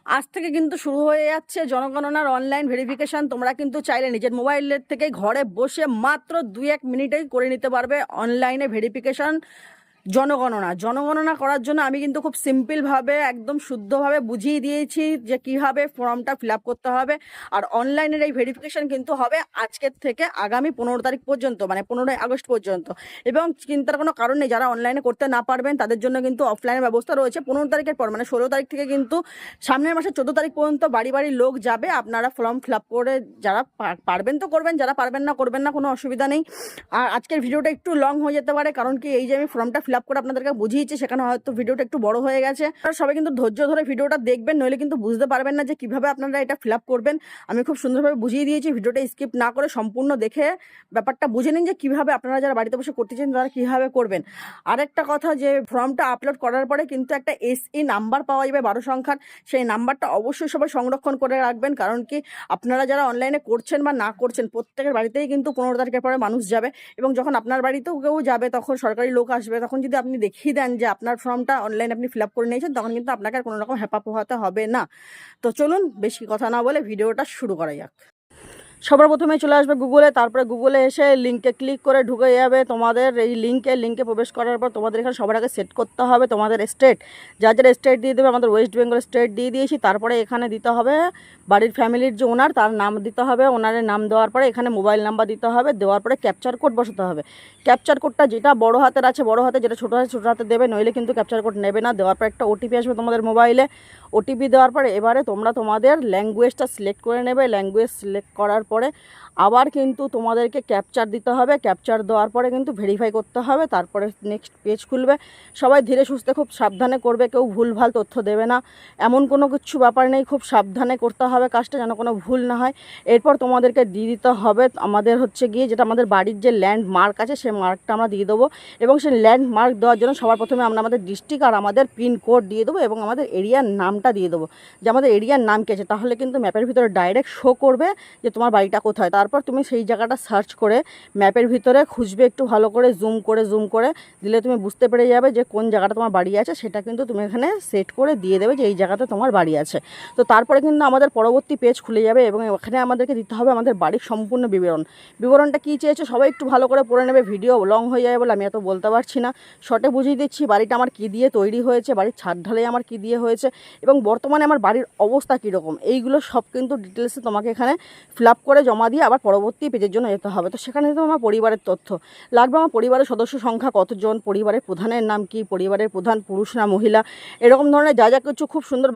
আজ থেকে কিন্তু শুরু হয়ে যাচ্ছে জনগণনার অনলাইন ভেরিফিকেশন। তোমরা কিন্তু চাইলে নিজের মোবাইলের থেকে ঘরে বসে মাত্র 2-1 মিনিটেই করে নিতে পারবে অনলাইনে ভেরিফিকেশন। জনগণনা করার জন্য আমি কিন্তু খুব সিম্পলভাবে একদম শুদ্ধভাবে বুঝিয়ে দিয়েছি যে কিভাবে ফর্মটা ফিল আপ করতে হবে। আর অনলাইনের এই ভেরিফিকেশন কিন্তু হবে আজকের থেকে আগামী 15 তারিখ পর্যন্ত, মানে 15ই আগস্ট পর্যন্ত। এবং চিন্তার কোনো কারণ নেই, যারা অনলাইনে করতে না পারবেন তাদের জন্য কিন্তু অফলাইনের ব্যবস্থা রয়েছে। 15 তারিখের পর মানে 16 তারিখ থেকে কিন্তু সামনের মাসের 14 তারিখ পর্যন্ত বাড়ি বাড়ি লোক যাবে। আপনারা ফর্ম ফিল আপ করে যারা পারবেন তো করবেন, যারা পারবেন না করবেন না, কোনো অসুবিধা নেই। আর আজকের ভিডিওটা একটু লং হয়ে যেতে পারে, কারণ কি এই যে আমি ফর্মটা ফিল আপ করে আপনাদেরকে বুঝিয়েছি সেখানে হয়তো ভিডিওটা একটু বড় হয়ে গেছে। আর সবাই কিন্তু ধৈর্য ধরে ভিডিওটা দেখবেন, নইলে কিন্তু বুঝতে পারবেন না যে কিভাবে আপনারা এটা ফিল আপ করবেন। আমি খুব সুন্দরভাবে বুঝিয়ে দিয়েছি, ভিডিওটা স্কিপ না করে সম্পূর্ণ দেখে ব্যাপারটা বুঝে নিন যে কিভাবে আপনারা যারা বাড়িতে বসে করতে চান তারা কিভাবে করবেন। আরেকটা কথা, যে ফর্মটা আপলোড করার পরে কিন্তু একটা এসই নাম্বার পাওয়া যাবে 12 সংখ্যার। সেই নাম্বারটা অবশ্যই সবাই সংরক্ষণ করে রাখবেন, কারণ কি আপনারা যারা অনলাইনে করছেন বা না করছেন প্রত্যেকের বাড়িতেই কিন্তু 15 তারিখের পরে মানুষ যাবে। এবং যখন আপনার বাড়িতেও কেউ যাবে তখন সরকারি লোক আসবে, তখন যদি আপনি দেখিয়ে দেন যে আপনার ফর্মটা অনলাইনে আপনি ফিল আপ করে নিয়েছেন, তখন কিন্তু আপনাকে আর কোনো রকম হ্যাপা পোহাতে হবে না। তো চলুন বেশি কথা না বলে ভিডিওটা শুরু করা যাক। সবার প্রথমে চলে আসবে গুগলে, তারপরে গুগলে এসে লিঙ্কে ক্লিক করে ঢুকে যাবে তোমাদের এই লিঙ্কে প্রবেশ করার পর তোমাদের এখানে সবার আগে সেট করতে হবে তোমাদের স্টেট। যার স্টেট দিয়ে দেবে, আমাদের ওয়েস্ট বেঙ্গল স্টেট দিয়ে দিয়েছি। তারপরে এখানে দিতে হবে বাড়ির ফ্যামিলির যে ওনার, তার নাম দিতে হবে। ওনারের নাম দেওয়ার পরে এখানে মোবাইল নাম্বার দিতে হবে, দেওয়ার পরে ক্যাপচার কোড বসাতে হবে। ক্যাপচার কোডটা যেটা বড় হাতের আছে বড় হাতে, যেটা ছোটো হাতে ছোটো হাতে দেবে, নইলে কিন্তু ক্যাপচার কোড নেবে না। দেওয়ার পর একটা ওটিপি আসবে তোমাদের মোবাইলে। ওটিপি দেওয়ার পরে এবারে তোমরা তোমাদের ল্যাঙ্গুয়েজটা সিলেক্ট করে নেবে। ল্যাঙ্গুয়েজ সিলেক্ট করার পরে আবার কিন্তু তোমাদেরকে ক্যাপচার দিতে হবে। ক্যাপচার দেওয়ার পরে কিন্তু ভেরিফাই করতে হবে, তারপরে নেক্সট পেজ খুলবে। সবাই ধীরে সুস্থে খুব সাবধানে করবে, কেউ ভুলভাল তথ্য দেবে না, এমন কোনো কিছু ব্যাপার নেই। খুব সাবধানে করতে হবে কাজটা, যেন কোনো ভুল না হয়। এরপর তোমাদেরকে দিয়ে দিতে হবে আমাদের গিয়ে যেটা আমাদের বাড়ির যে ল্যান্ডমার্ক আছে সেই মার্কটা আমরা দিয়ে দেবো। এবং সেই ল্যান্ডমার্ক দেওয়ার জন্য সবার প্রথমে আমরা আমাদের ডিস্ট্রিক্ট আর আমাদের পিনকোড দিয়ে দেবো এবং আমাদের এরিয়ার নামটা দিয়ে দেবো, যে আমাদের এরিয়ার নাম কী আছে। তাহলে কিন্তু ম্যাপের ভিতরে ডাইরেক্ট শো করবে যে তোমার বাড়িটা কোথায়। তারপর তুমি সেই জায়গাটা সার্চ করে ম্যাপের ভিতরে খুঁজবে, একটু ভালো করে জুম করে দিলে তুমি বুঝতে পেরে যাবে যে কোন জায়গাটা তোমার বাড়ি আছে। সেটা কিন্তু তুমি এখানে সেট করে দিয়ে দেবে যে এই জায়গাতে তোমার বাড়ি আছে। তো তারপরে কিন্তু আমাদের পরবর্তী পেজ খুলে যাবে এবং ওখানে আমাদেরকে দিতে হবে আমাদের বাড়ির সম্পূর্ণ বিবরণটা কী চেয়েছে। সবাই একটু ভালো করে পড়ে নেবে, ভিডিও লং হয়ে যাবে বলে আমি এত বলতে পারছি না, শর্টে বুঝিয়ে দিচ্ছি বাড়িটা আমার কী দিয়ে তৈরি হয়েছে, বাড়ির ছাদ ঢালাই আমার কী দিয়ে হয়েছে এবং বর্তমানে আমার বাড়ির অবস্থা কীরকম, এইগুলো সব কিন্তু ডিটেলসে তোমাকে এখানে ফিল আপ করে জমা দিয়ে আবার পরবর্তী পেজের জন্য যেতে হবে। তো সেখানে কিন্তু আমার পরিবারের তথ্য লাগবে, আমার পরিবারের সদস্য সংখ্যা কতজন, পরিবারের প্রধানের নাম কি, পরিবারের প্রধান পুরুষ না মহিলা, এরকম ধরনের যা যা কিছু খুব সুন্দর